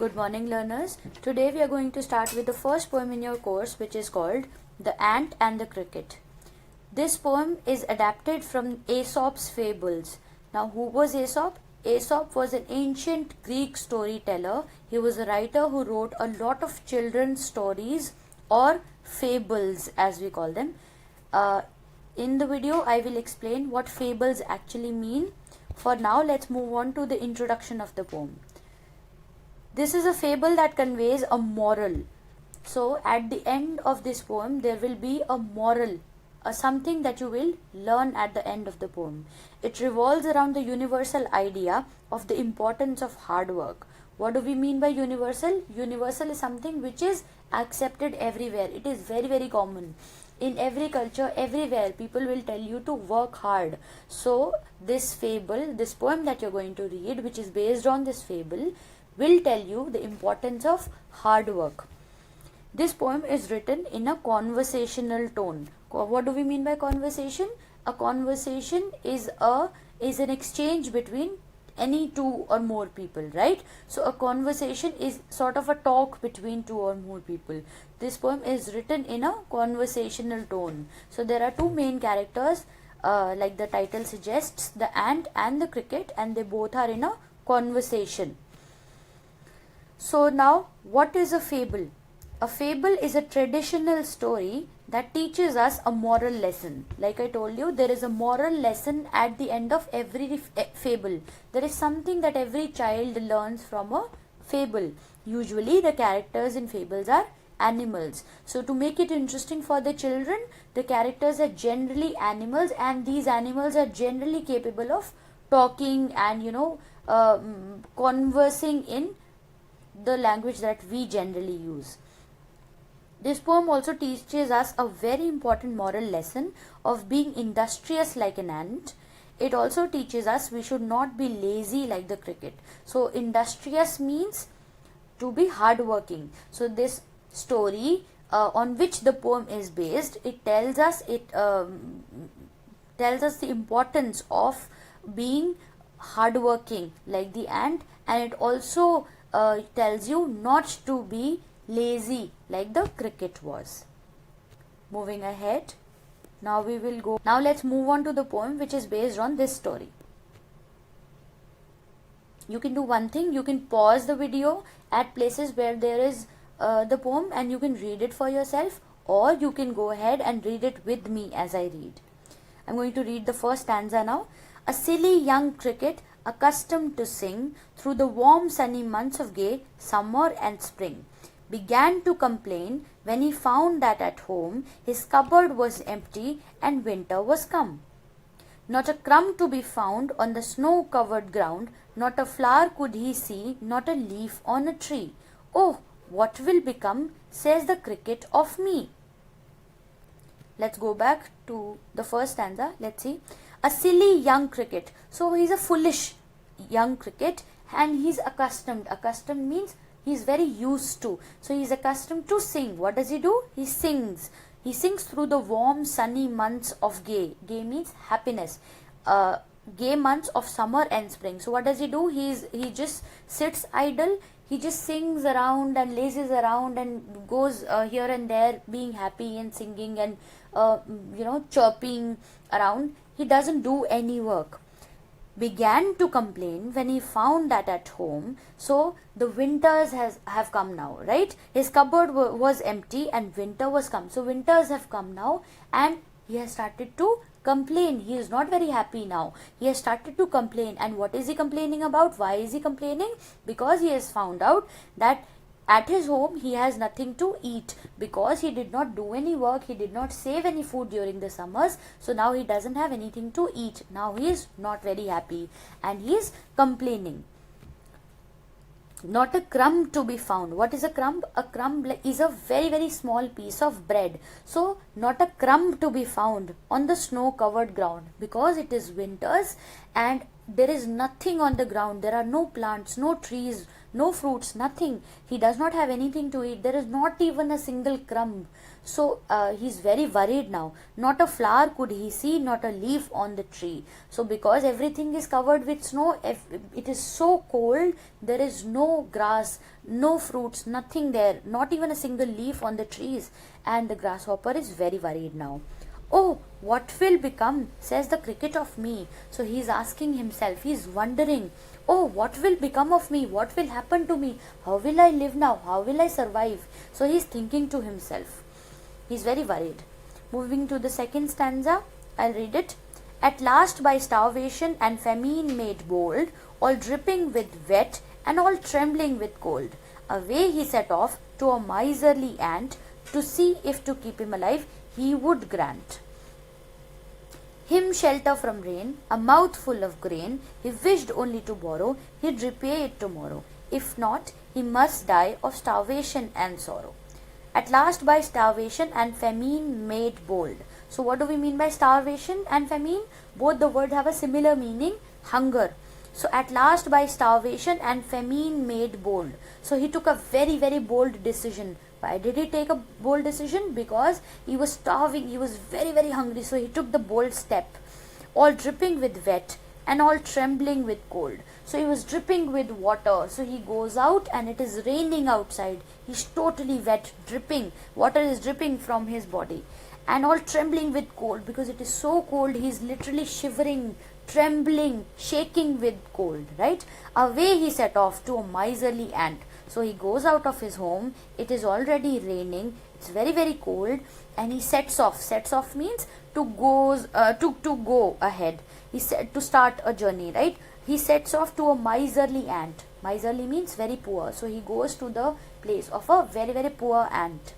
Good morning, learners. Today we are going to start with the first poem in your course, which is called The Ant and the Cricket. This poem is adapted from Aesop's Fables. Now, who was Aesop? Aesop was an ancient Greek storyteller. He was a writer who wrote a lot of children's stories or fables, as we call them. In the video, I will explain what fables actually mean. For now, let's move on to the introduction of the poem. This is a fable that conveys a moral. So, at the end of this poem, there will be a moral, something that you will learn at the end of the poem. It revolves around the universal idea of the importance of hard work. What do we mean by universal? Universal is something which is accepted everywhere. It is very, very common. In every culture, everywhere, people will tell you to work hard. So, this fable, this poem that you're going to read, which is based on this fable, will tell you the importance of hard work. This poem is written in a conversational tone. What do we mean by conversation? A conversation is an exchange between any two or more people, right? So a conversation is sort of a talk between two or more people. This poem is written in a conversational tone. So there are two main characters, like the title suggests, the ant and the cricket, and they both are in a conversation. So now, what is a fable? A fable is a traditional story that teaches us a moral lesson. Like I told you, there is a moral lesson at the end of every fable. There is something that every child learns from a fable. Usually, the characters in fables are animals. So to make it interesting for the children, the characters are generally animals, and these animals are generally capable of talking and conversing in the language that we generally use. This poem also teaches us a very important moral lesson of being industrious like an ant. It also teaches us we should not be lazy like the cricket. So industrious means to be hardworking. So this story on which the poem is based, it tells us the importance of being hardworking like the ant, and it also tells you not to be lazy like the cricket was. Moving ahead, now let's move on to the poem which is based on this story. You can do one thing, you can pause the video at places where there is the poem and you can read it for yourself, or you can go ahead and read it with me as I read. I'm going to read the first stanza now. A silly young cricket, accustomed to sing through the warm sunny months of gay summer and spring, began to complain when he found that at home his cupboard was empty and winter was come. Not a crumb to be found on the snow-covered ground, not a flower could he see, not a leaf on a tree. Oh, what will become, says the cricket, of me? Let's go back to the first stanza. Let's see. A silly young cricket. So he's a foolish young cricket, and he's accustomed. Accustomed means he's very used to. So he's accustomed to sing. What does he do? He sings. He sings through the warm sunny months of gay. Gay means happiness. Gay months of summer and spring. So what does he do? He just sits idle. He just sings around and lazes around and goes here and there, being happy and singing and chirping around. He doesn't do any work. Began to complain when he found that at home. So the winters have come now, right? His cupboard was empty and winter was come. So winters have come now, and he has started to complain. He is not very happy now. He has started to complain. And what is he complaining about? Why is he complaining? Because he has found out that at his home he has nothing to eat, because he did not do any work, he did not save any food during the summers. So now he doesn't have anything to eat. Now he is not very happy and he is complaining. Not a crumb to be found. What is a crumb? A crumb is a very, very small piece of bread. So not a crumb to be found on the snow covered ground, because it is winters and there is nothing on the ground. There are no plants, no trees, no fruits, nothing. He does not have anything to eat. There is not even a single crumb. So he's very worried now. Not a flower could he see, not a leaf on the tree. So because everything is covered with snow, it is so cold, there is no grass, no fruits, nothing there, not even a single leaf on the trees, and the grasshopper is very worried now. Oh, what will become, says the cricket, of me? So he is asking himself, he is wondering, oh, what will become of me? What will happen to me? How will I live now? How will I survive? So he is thinking to himself. He is very worried. Moving to the second stanza, I'll read it. At last by starvation and famine made bold, all dripping with wet and all trembling with cold, away he set off to a miserly ant to see if to keep him alive he would grant. Him shelter from rain, a mouthful of grain, he wished only to borrow, he'd repay it tomorrow. If not, he must die of starvation and sorrow. At last by starvation and famine made bold. So what do we mean by starvation and famine? Both the words have a similar meaning, hunger. So at last by starvation and famine made bold. So he took a very, very bold decision. Why did he take a bold decision? Because he was starving, he was very, very hungry. So he took the bold step. All dripping with wet and all trembling with cold. So he was dripping with water. So he goes out and it is raining outside. He's totally wet, dripping. Water is dripping from his body. And all trembling with cold, because it is so cold, he's literally shivering, trembling, shaking with cold, right? Away he set off to a miserly ant. So he goes out of his home, it is already raining, it's very, very cold, and he sets off. Sets off means to go ahead. He said to start a journey, right? He sets off to a miserly ant. Miserly means very poor. So he goes to the place of a very, very poor ant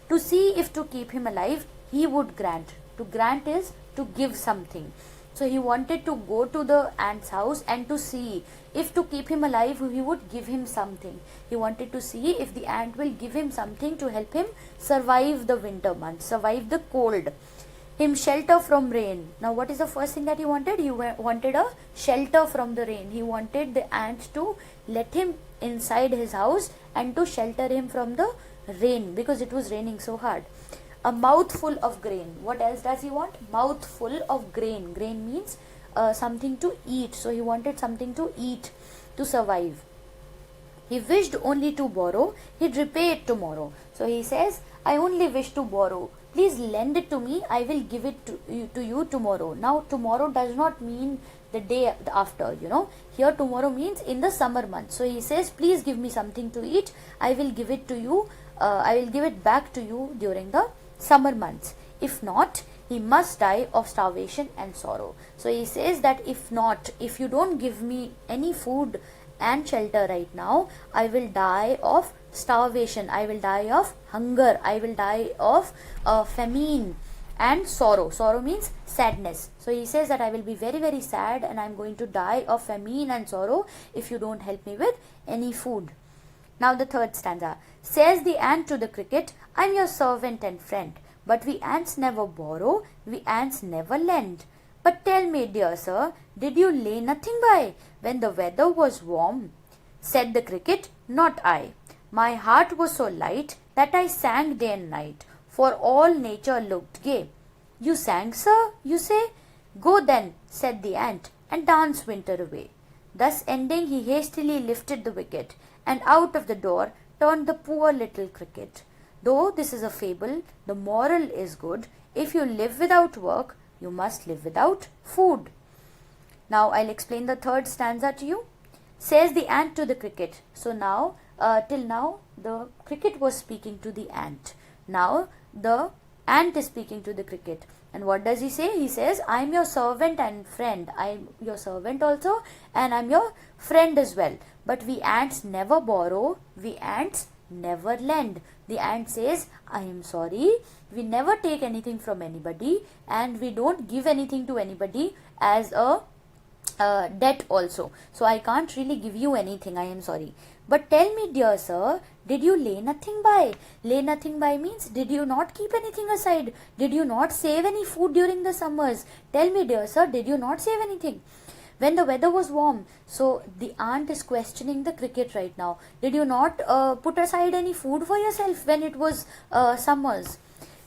to see if to keep him alive he would grant. To grant is to give something. So he wanted to go to the ant's house and to see if to keep him alive he would give him something. He wanted to see if the ant will give him something to help him survive the winter months, survive the cold. Him shelter from rain. Now what is the first thing that he wanted? He wanted a shelter from the rain. He wanted the ant to let him inside his house and to shelter him from the rain, because it was raining so hard. A mouthful of grain. What else does he want? Mouthful of grain. Grain means something to eat. So he wanted something to eat to survive. He wished only to borrow, he'd repay it tomorrow. So he says, I only wish to borrow. Please lend it to me, I will give it to you tomorrow. Now tomorrow does not mean the day after, Here tomorrow means in the summer month. So he says, please give me something to eat, I will give it to you, I will give it back to you during the summer months. If not, he must die of starvation and sorrow. So he says that if not, if you don't give me any food and shelter right now, I will die of starvation, I will die of hunger, I will die of famine and sorrow. Sorrow means sadness. So he says that I will be very, very sad and I am going to die of famine and sorrow if you don't help me with any food. Now the third stanza. Says the ant to the cricket, I am your servant and friend, but we ants never borrow, we ants never lend. But tell me, dear sir, did you lay nothing by when the weather was warm? Said the cricket, not I. My heart was so light that I sang day and night, for all nature looked gay. You sang, sir, you say? Go then, said the ant, and dance winter away. Thus ending, he hastily lifted the wicket, and out of the door turned the poor little cricket. Though this is a fable, the moral is good. If you live without work, you must live without food. Now I'll explain the third stanza to you. Says the ant to the cricket. So now, till now, the cricket was speaking to the ant. Now the ant is speaking to the cricket. And what does he say? He says, I am your servant and friend. I am your servant also, and I am your friend as well. But we ants never borrow, we ants never lend. The ant says, I am sorry, we never take anything from anybody, and we don't give anything to anybody as a debt also. So I can't really give you anything, I am sorry. But tell me, dear sir, did you lay nothing by? Lay nothing by means, did you not keep anything aside? Did you not save any food during the summers? Tell me, dear sir, did you not save anything? when the weather was warm. So the ant is questioning the cricket right now. Did you not put aside any food for yourself when it was summers?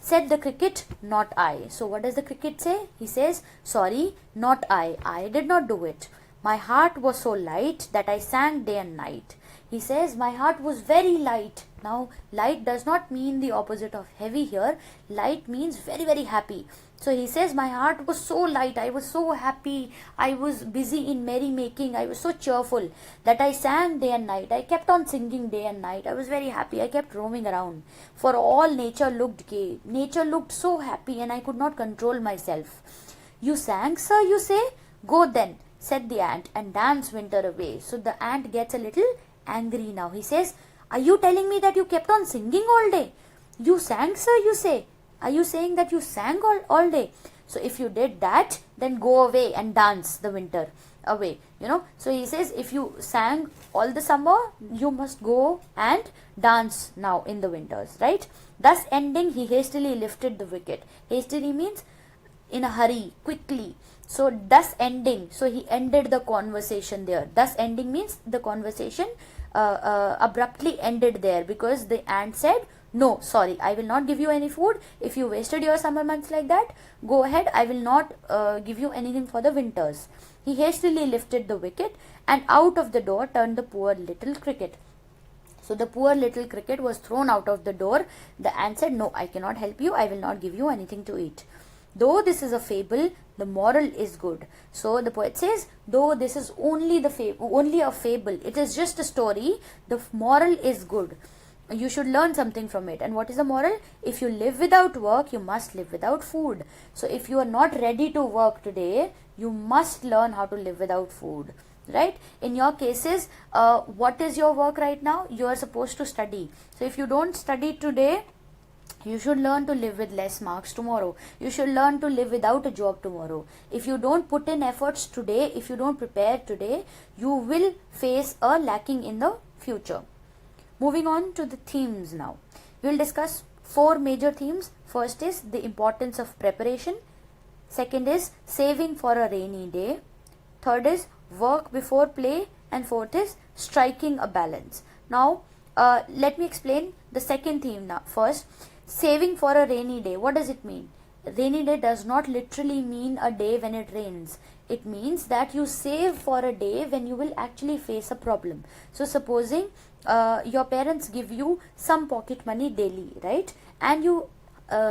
Said the cricket, not I. So what does the cricket say? He says, sorry, not I. I did not do it. My heart was so light that I sang day and night. He says, my heart was very light. Now, light does not mean the opposite of heavy here. Light means very, very happy. So he says, my heart was so light. I was so happy. I was busy in merrymaking. I was so cheerful that I sang day and night. I kept on singing day and night. I was very happy. I kept roaming around. For all nature looked gay. Nature looked so happy and I could not control myself. You sang, sir, you say? Go then, said the ant, and dance winter away. So the ant gets a little angry now. He says, are you telling me that you kept on singing all day? You sang, sir, you say? Are you saying that you sang all day? So if you did that, then go away and dance the winter away, So he says, if you sang all the summer, you must go and dance now in the winters, right? Thus ending, he hastily lifted the wicket. Hastily means in a hurry, quickly. So thus ending, so he ended the conversation there. Thus ending means the conversation abruptly ended there, because the ant said, no, sorry, I will not give you any food. If you wasted your summer months like that, go ahead, I will not give you anything for the winters. He hastily lifted the wicket and out of the door turned the poor little cricket. So the poor little cricket was thrown out of the door. The ant said, no, I cannot help you. I will not give you anything to eat. Though this is a fable, the moral is good. So the poet says, though this is only a fable, it is just a story, the moral is good. You should learn something from it. And what is the moral? If you live without work, you must live without food. So if you are not ready to work today, you must learn how to live without food, right? In your cases, what is your work right now? You are supposed to study. So if you don't study today, you should learn to live with less marks tomorrow. You should learn to live without a job tomorrow. If you don't put in efforts today, if you don't prepare today, you will face a lacking in the future. Moving on to the themes now. We will discuss 4 major themes. First is the importance of preparation. Second is saving for a rainy day. Third is work before play. And fourth is striking a balance. Now, let me explain the second theme now. First, saving for a rainy day. What does it mean? Rainy day does not literally mean a day when it rains. It means that you save for a day when you will actually face a problem. So supposing your parents give you some pocket money daily, right? And you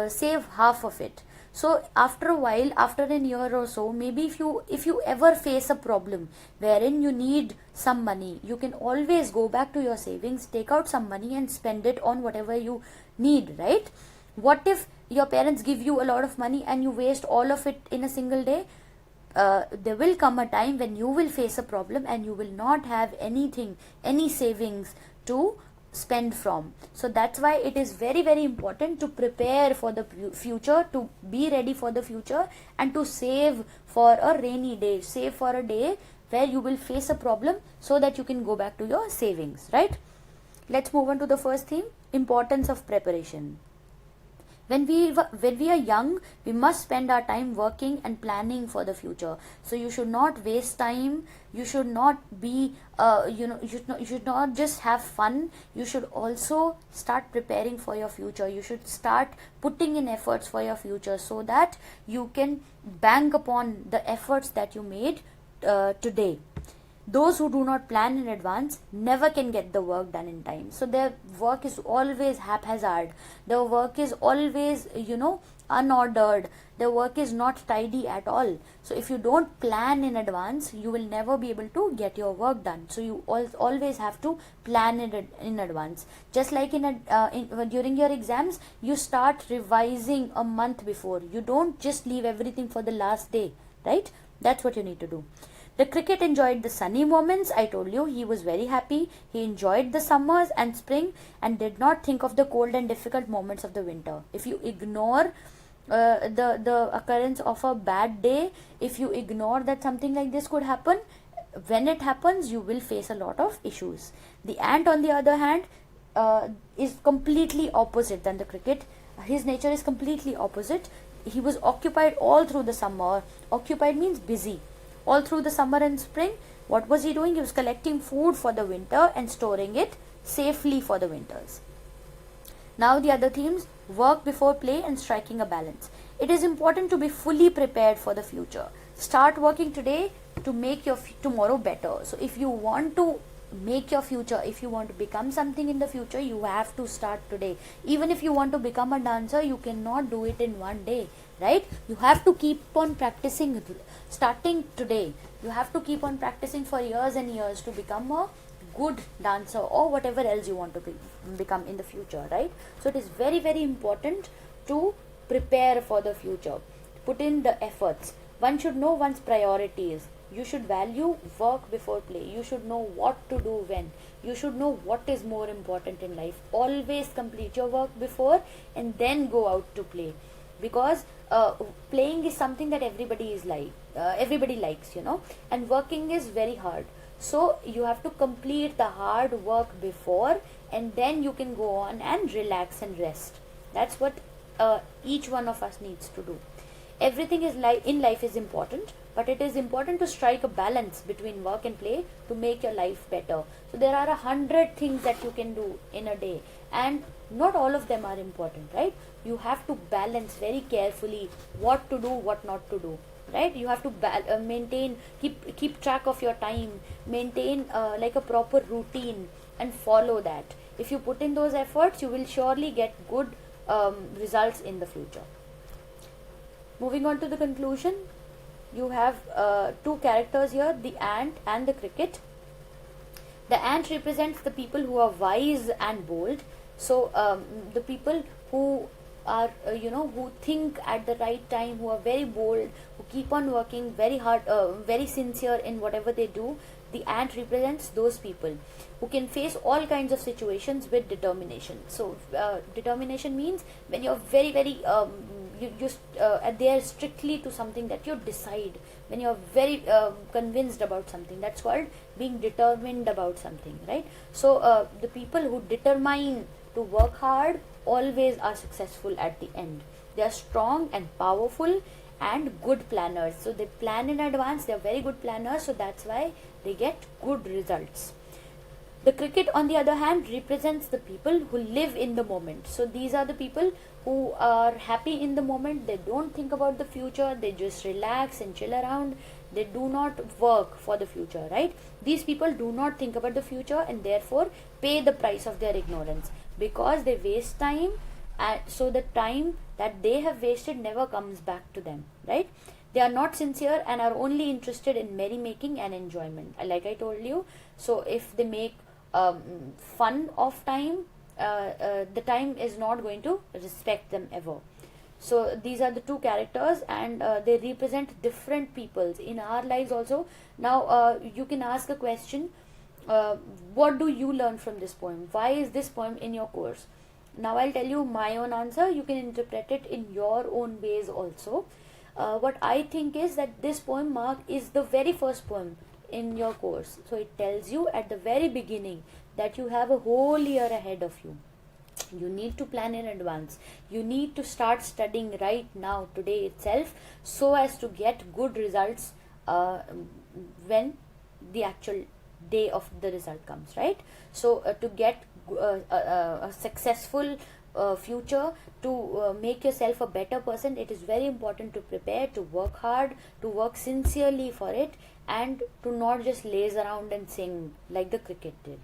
save half of it. So after a while, after a year or so, maybe if you ever face a problem wherein you need some money, you can always go back to your savings, take out some money and spend it on whatever you need, right? What if your parents give you a lot of money and you waste all of it in a single day? There will come a time when you will face a problem and you will not have anything, any savings to spend from. So that's why it is very, very important to prepare for the future, to be ready for the future, and to save for a rainy day, save for a day where you will face a problem so that you can go back to your savings, right? Let's move on to the first theme, importance of preparation. When we are young, we must spend our time working and planning for the future. So you should not waste time. You should not be, you should not just have fun. You should also start preparing for your future. You should start putting in efforts for your future so that you can bank upon the efforts that you made today. Those who do not plan in advance never can get the work done in time. So their work is always haphazard. Their work is always, unordered. Their work is not tidy at all. So if you don't plan in advance, you will never be able to get your work done. So you always have to plan in advance. Just like during your exams, you start revising a month before. You don't just leave everything for the last day, right? That's what you need to do. The cricket enjoyed the sunny moments. I told you he was very happy. He enjoyed the summers and spring and did not think of the cold and difficult moments of the winter. If you ignore the occurrence of a bad day, if you ignore that something like this could happen, when it happens, you will face a lot of issues. The ant, on the other hand, is completely opposite than the cricket. His nature is completely opposite. He was occupied all through the summer. Occupied means busy. all through the summer and spring. What was he doing? He was collecting food for the winter and storing it safely for the winters. Now the other themes: work before play and striking a balance. It is important to be fully prepared for the future. Start working today to make your tomorrow better. So if you want to make your future, if you want to become something in the future, you have to start today. Even if you want to become a dancer, you cannot do it in one day, right? You have to keep on practicing starting today. You have to keep on practicing for years and years to become a good dancer or whatever else you want to become in the future, right? So it is very, very important to prepare for the future. Put in the efforts. One should know one's priorities. You should value work before play. You should know what to do when. You should know what is more important in life. Always complete your work before and then go out to play, because playing is something that everybody likes, and working is very hard. So you have to complete the hard work before, and then you can go on and relax and rest. That's what each one of us needs to do. Everything in life is important, but it is important to strike a balance between work and play to make your life better. So there are 100 things that you can do in a day, and not all of them are important, right? You have to balance very carefully what to do, what not to do, right? You have to maintain, keep track of your time, maintain like a proper routine, and follow that. If you put in those efforts, you will surely get good results in the future. Moving on to the conclusion, you have two characters here, the ant and the cricket. The ant represents the people who are wise and bold. So the people who are who think at the right time, who are very bold, who keep on working very hard, very sincere in whatever they do. The ant represents those people who can face all kinds of situations with determination. So determination means when you're very, very you adhere strictly to something that you decide, when you're very convinced about something. That's called being determined about something, right? So the people who determine to work hard always are successful at the end. They are strong and powerful and good planners. So they plan in advance. They are very good planners. So that's why they get good results. The cricket, on the other hand, represents the people who live in the moment. So these are the people who are happy in the moment. They don't think about the future. They just relax and chill around. They do not work for the future, right? These people do not think about the future and therefore pay the price of their ignorance, because they waste time, and so the time that they have wasted never comes back to them, right? They are not sincere and are only interested in merrymaking and enjoyment, like I told you. So if they make fun of time, the time is not going to respect them ever. So these are the two characters, and they represent different peoples in our lives also. Now you can ask a question, what do you learn from this poem? Why is this poem in your course? Now I'll tell you my own answer. You can interpret it in your own ways also. What I think is that this poem is the very first poem in your course. So it tells you at the very beginning that you have a whole year ahead of you. You need to plan in advance. You need to start studying right now, today itself, so as to get good results when the actual day of the result comes, right? So to get a successful future, to make yourself a better person, it is very important to prepare, to work hard, to work sincerely for it, and to not just laze around and sing like the cricket did.